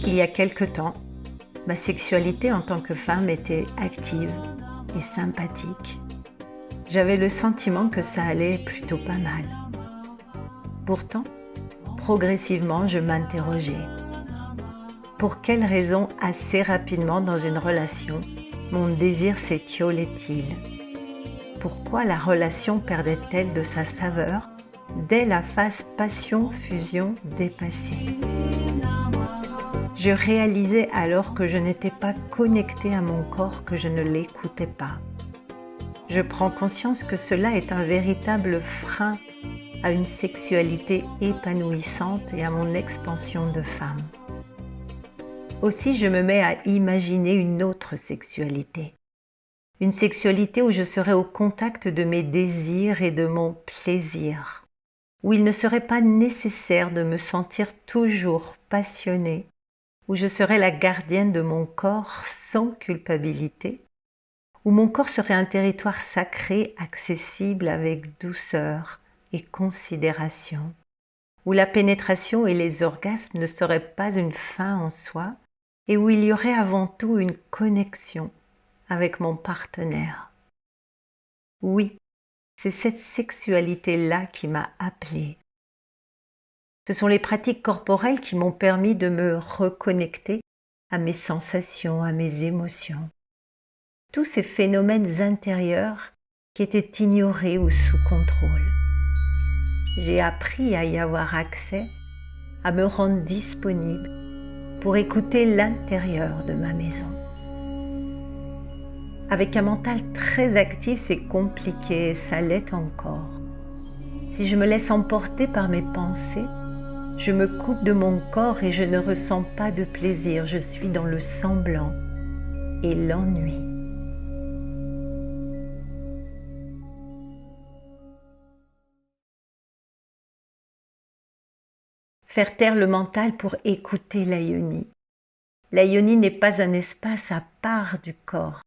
Il y a quelque temps, ma sexualité en tant que femme était active et sympathique. J'avais le sentiment que ça allait plutôt pas mal. Pourtant, progressivement, je m'interrogeais. Pour quelles raisons assez rapidement dans une relation, mon désir s'étiolait-il? Pourquoi la relation perdait-elle de sa saveur dès la phase passion-fusion dépassée? Je réalisais alors que je n'étais pas connectée à mon corps, que je ne l'écoutais pas. Je prends conscience que cela est un véritable frein à une sexualité épanouissante et à mon expansion de femme. Aussi, je me mets à imaginer une autre sexualité. Une sexualité où je serais au contact de mes désirs et de mon plaisir. Où il ne serait pas nécessaire de me sentir toujours passionnée. Où je serais la gardienne de mon corps sans culpabilité. Où mon corps serait un territoire sacré, accessible avec douceur et considération. Où la pénétration et les orgasmes ne seraient pas une fin en soi, et où il y aurait avant tout une connexion avec mon partenaire. Oui, c'est cette sexualité-là qui m'a appelée. Ce sont les pratiques corporelles qui m'ont permis de me reconnecter à mes sensations, à mes émotions. Tous ces phénomènes intérieurs qui étaient ignorés ou sous contrôle. J'ai appris à y avoir accès, à me rendre disponible pour écouter l'intérieur de ma maison. Avec un mental très actif, c'est compliqué, ça l'est encore. Si je me laisse emporter par mes pensées, je me coupe de mon corps et je ne ressens pas de plaisir, je suis dans le semblant et l'ennui. Faire taire le mental pour écouter la yoni. La yoni n'est pas un espace à part du corps.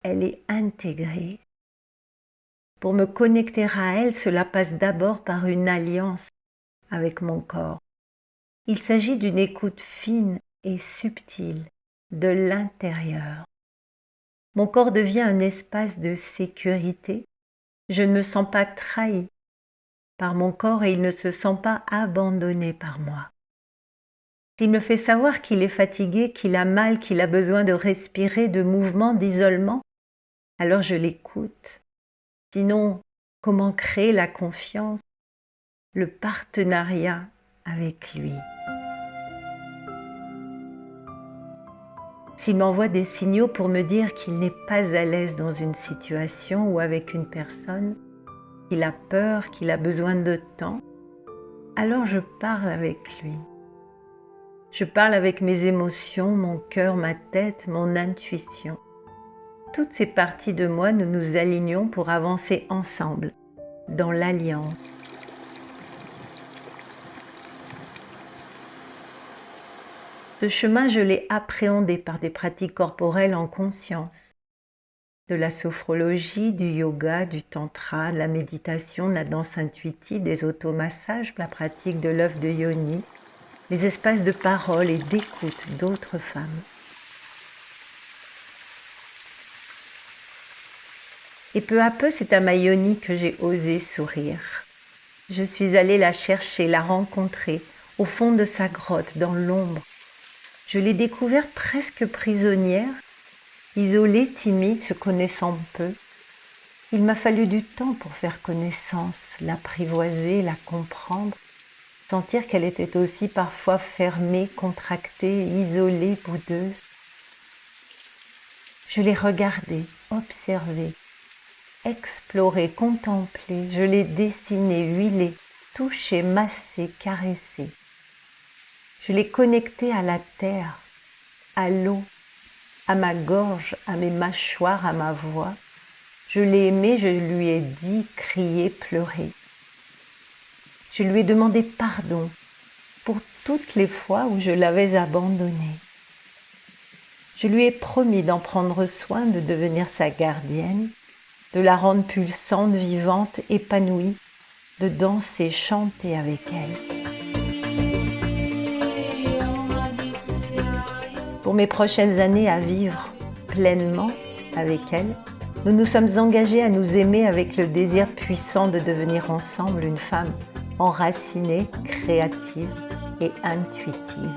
Elle est intégrée. Pour me connecter à elle, cela passe d'abord par une alliance avec mon corps. Il s'agit d'une écoute fine et subtile de l'intérieur. Mon corps devient un espace de sécurité. Je ne me sens pas trahie par mon corps et il ne se sent pas abandonné par moi. S'il me fait savoir qu'il est fatigué, qu'il a mal, qu'il a besoin de respirer, de mouvement, d'isolement, alors je l'écoute. Sinon, comment créer la confiance, le partenariat avec lui? S'il m'envoie des signaux pour me dire qu'il n'est pas à l'aise dans une situation ou avec une personne, qu'il a peur, qu'il a besoin de temps, alors je parle avec lui. Je parle avec mes émotions, mon cœur, ma tête, mon intuition. Toutes ces parties de moi, nous nous alignons pour avancer ensemble, dans l'alliance. Ce chemin, je l'ai appréhendé par des pratiques corporelles en conscience. De la sophrologie, du yoga, du tantra, de la méditation, de la danse intuitive, des automassages, la pratique de l'œuf de yoni, les espaces de parole et d'écoute d'autres femmes. Et peu à peu, c'est à ma yoni que j'ai osé sourire. Je suis allée la chercher, la rencontrer, au fond de sa grotte, dans l'ombre. Je l'ai découverte presque prisonnière, isolée, timide, se connaissant peu. Il m'a fallu du temps pour faire connaissance, l'apprivoiser, la comprendre, sentir qu'elle était aussi parfois fermée, contractée, isolée, boudeuse. Je l'ai regardée, observée, explorée, contemplée, je l'ai dessinée, huilée, touchée, massée, caressée. Je l'ai connectée à la terre, à l'eau, à ma gorge, à mes mâchoires, à ma voix. Je l'ai aimée, je lui ai dit, crié, pleuré. Je lui ai demandé pardon pour toutes les fois où je l'avais abandonnée. Je lui ai promis d'en prendre soin, de devenir sa gardienne, de la rendre pulsante, vivante, épanouie, de danser, chanter avec elle. Pour mes prochaines années à vivre pleinement avec elle, nous nous sommes engagés à nous aimer avec le désir puissant de devenir ensemble une femme enracinée, créative et intuitive.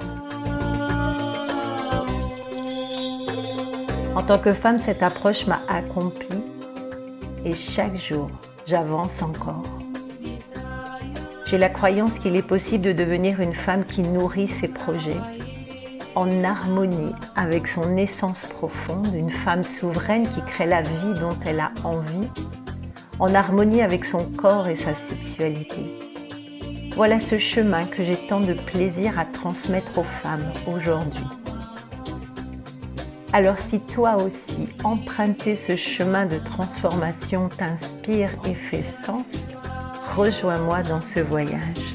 En tant que femme, cette approche m'a accomplie et chaque jour, j'avance encore. J'ai la croyance qu'il est possible de devenir une femme qui nourrit ses projets, en harmonie avec son essence profonde, une femme souveraine qui crée la vie dont elle a envie, en harmonie avec son corps et sa sexualité. Voilà ce chemin que j'ai tant de plaisir à transmettre aux femmes aujourd'hui. Alors si toi aussi, emprunter ce chemin de transformation t'inspire et fait sens, rejoins-moi dans ce voyage.